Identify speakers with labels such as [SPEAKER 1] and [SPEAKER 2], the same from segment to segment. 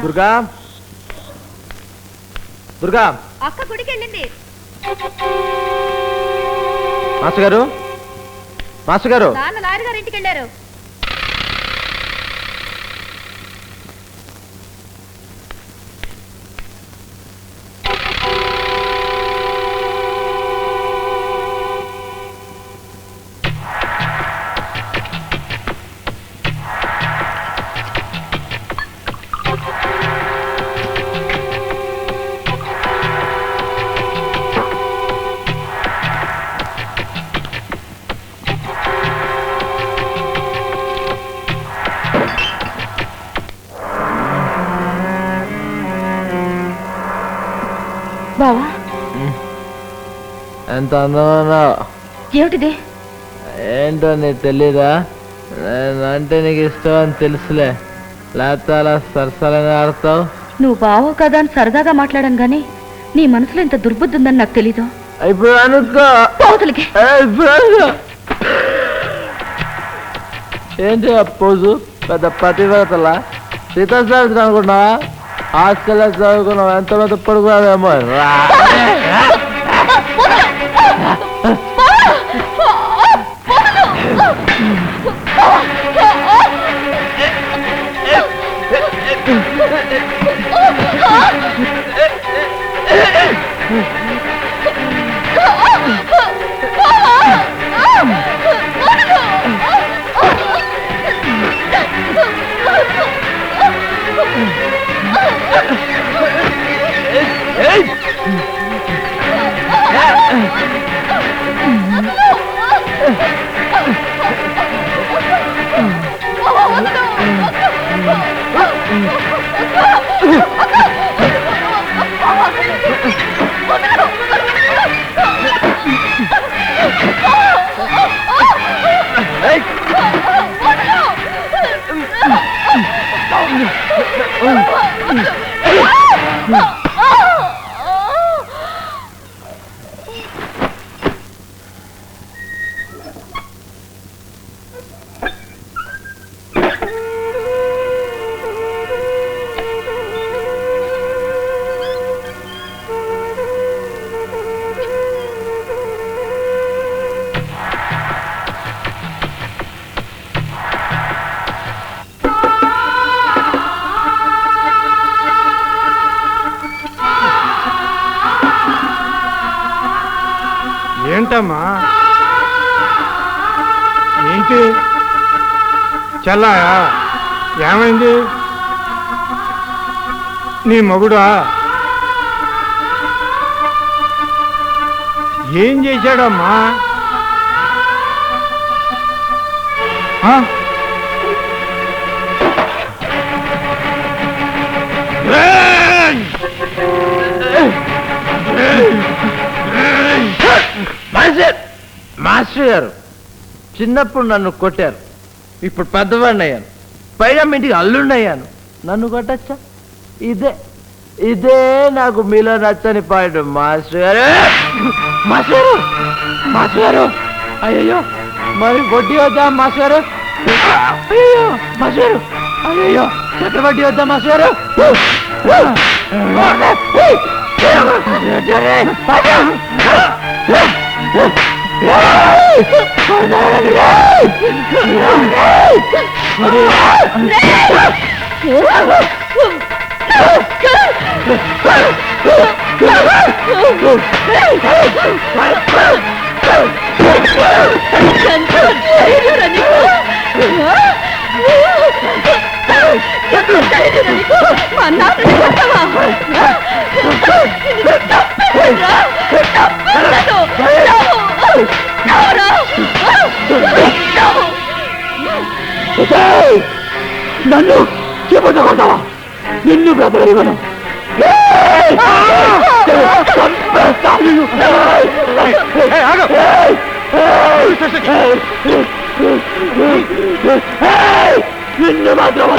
[SPEAKER 1] దుర్గా దుర్గా
[SPEAKER 2] అక్క గుడికి వెళ్ళింది.
[SPEAKER 1] మాస్టర్ గారు మాస్టర్ గారు
[SPEAKER 2] నాన్న లారీ గారి ఇంటికి వెళ్ళారు. బావా
[SPEAKER 1] ఎంత అందమన్నా
[SPEAKER 2] ఏమిటిది?
[SPEAKER 1] ఏంటో నీకు తెలీదా? అంటే నీకు ఇష్టం అని తెలుసులే, లేకపోతే అలా సరసలని ఆడతావు.
[SPEAKER 2] నువ్వు బావో కదా అని సరదాగా మాట్లాడాను గాని నీ మనసులో ఇంత దుర్బుద్ధి ఉందని నాకు తెలీదు.
[SPEAKER 1] ఇప్పుడు అనుకో.
[SPEAKER 2] పోతులకి
[SPEAKER 1] ఏంటి ఆ పోజు? పెద్ద పతివ్రతలా సీతాసావిత్రి అనుకున్నావా? హాస్టల్లో చదువుకున్నావు, ఎంత పెద్ద పడుకున్నావేమో.
[SPEAKER 3] ఏంటమ్మా? ఏంటి చల్లాయా? ఏమైంది? నీ మొగుడా? ఏం చేశాడమ్మా?
[SPEAKER 1] మాస్టర్ గారు చిన్నప్పుడు నన్ను కొట్టారు, ఇప్పుడు పెద్దవాడిని అయ్యాను, పైగా ఇంటికి అల్లుండి అయ్యాను, నన్ను కొట్టచ్చా? ఇదే నాకు మీలో నచ్చని పాయింట్ మాస్టర్ గారు. మాస్టర్ గారు అయ్యో మరి వడ్డీ వద్దా మాస్టర్ గారు? అయ్యో మాస్టర్ గారు, అయ్యో చక్రవడ్డీ వద్దా మాస్టర్ గారు? నన్ను చెప్పదగొడతావా? నిన్ను బ్రతకనివ్వను. నిన్ను మాత్రం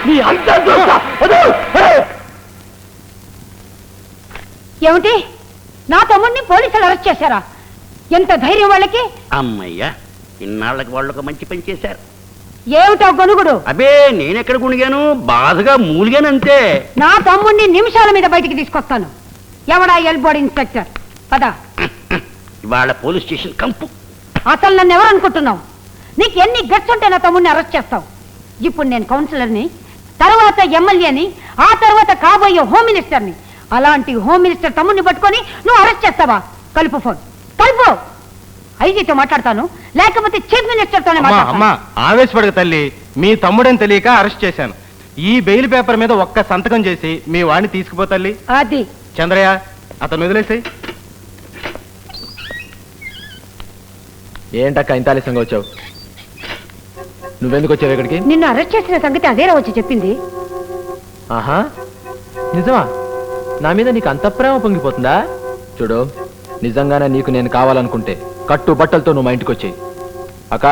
[SPEAKER 1] నీ అంతా
[SPEAKER 2] ఏమిటి? నా తమ్ముడిని పోలీసులు అరెస్ట్ చేశారా? ఎంత ధైర్యం వాళ్ళకి!
[SPEAKER 4] అమ్మయ్యా, ఇన్నాళ్ళకి వాళ్ళకు మంచి పని చేశారు. ఏమిటో గొనుగుడు?
[SPEAKER 5] అబే నేనెక్కడ గుణిగాను, బాధగా మూలిగానంతే.
[SPEAKER 4] నా తమ్ముడిని నిమిషాల మీద బయటికి తీసుకొస్తాను. ఎవడా ఎల్బోర్డ్ ఇన్స్పెక్టర్? పదా.
[SPEAKER 5] ఇవాళ పోలీస్ స్టేషన్ కంపు.
[SPEAKER 4] అసలు నన్ను ఎవరు అనుకుంటున్నావు? నీకు ఎన్ని గట్స్ ఉంటే నా తమ్ముడిని అరెస్ట్ చేస్తావు? ఇప్పుడు నేను కౌన్సిలర్ని, తర్వాత ఎమ్మెల్యేని, ఆ తర్వాత కాబోయే హోమ్ మినిస్టర్ని. అలాంటి హోమ్ మినిస్టర్ తమ్ముడిని పట్టుకొని నువ్వు అరెస్ట్ చేస్తావా? కలుపు ఫోన్, కలుపు. ఐజీతో మాట్లాడతాను, లేకపోతే చీఫ్ మినిస్టర్తోనే మాట్లాడతాను.
[SPEAKER 6] అమ్మా ఆవేశపడక తల్లి, మీ తమ్ముడని తెలియక అరెస్ట్ చేశాను. ఈ బెయిల్ పేపర్ మీద ఒక్క సంతకం చేసి మీ వాడిని తీసుకుపో తల్లి.
[SPEAKER 4] అది
[SPEAKER 6] చంద్రయ్య, అతను వదిలేసాయి.
[SPEAKER 1] ఏంటక్క ఇంత ఆలస్యంగా వచ్చావు? నువ్వెందుకు వచ్చావు ఇక్కడికి?
[SPEAKER 4] నిన్ను అరెస్ట్ చేసిన సంగతి అదేరా వచ్చి చెప్పింది.
[SPEAKER 1] ఆహా, నిజమా? నా మీద నీకు అంత ప్రేమ పొంగిపోతుందా? చూడు, నిజంగానే నీకు నేను కావాలనుకుంటే కట్టు బట్టలతో నువ్వు మా ఇంటికి వచ్చేయి. అక్క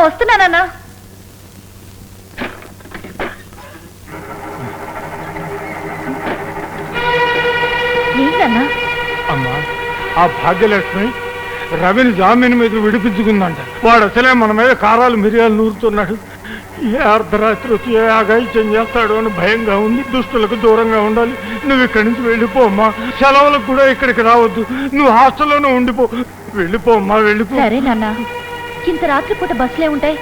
[SPEAKER 2] వస్తున్నానన్నా. ఏంటన్నా?
[SPEAKER 3] అమ్మా, ఆ భాగ్యలక్ష్మి రవిని జామీన్ మీద విడిపించుకుందంట. వాడు అసలే మన మీద కారాలు మిరియాలు నూరుతున్నాడు. ఏ అర్ధరాత్రి వచ్చి ఏ అఘాయిత్యం చేస్తాడో అని భయంగా ఉంది. దుష్టులకు దూరంగా ఉండాలి. నువ్వు ఇక్కడి నుంచి వెళ్ళిపో అమ్మా. సెలవులకు కూడా ఇక్కడికి రావద్దు. నువ్వు హాస్టల్లోనే ఉండిపో. వెళ్ళిపో అమ్మా, వెళ్ళిపో.
[SPEAKER 2] సరే నాన్న, ఇంత రాత్రిపూట బస్సులే ఉంటాయి.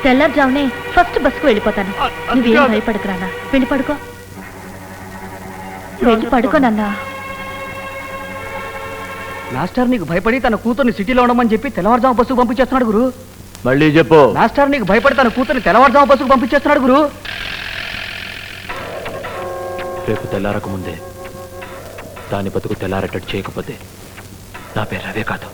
[SPEAKER 2] తెల్లారుజామునే ఫస్ట్ బస్సుకు వెళ్ళిపోతాను. నువ్వేం భయపడకు నాన్న, వెళ్ళి పడుకో. వెళ్ళి పడుకో నాన్న.
[SPEAKER 5] మాస్టర్ నీకు భయపడి తన కూతుర్ని సిటీలో ఉండమని చెప్పి తెల్లవారుజాము బస్సుకు పంపించేస్తున్నాడు గురు.
[SPEAKER 1] మళ్ళీ చెప్పు.
[SPEAKER 5] మాస్టర్ నీకు భయపడి తన కూతుర్ని తెల్లవారుజాము బస్సుకు పంపించేస్తున్నాడు గురు.
[SPEAKER 1] రేపు తెల్లారక ముందే దాని బతుకు తెల్లారటట్టు చేయకపోతే నా పేరు అవే కాదు.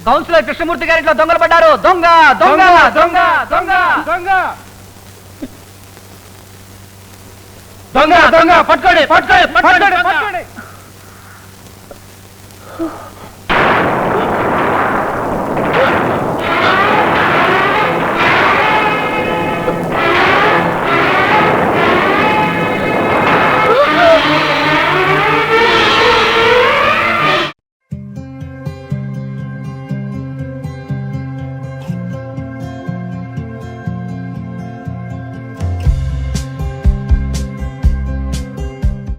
[SPEAKER 5] కౌన్సిలర్ కృష్ణమూర్తి గారింట్లో దొంగలు పడ్డారు. దొంగ దొంగ దొంగ దొంగ
[SPEAKER 3] దొంగ
[SPEAKER 5] దొంగ దొంగ పట్టుకోండి పట్టుకోండి పట్టుకోండి పట్టుకోండి.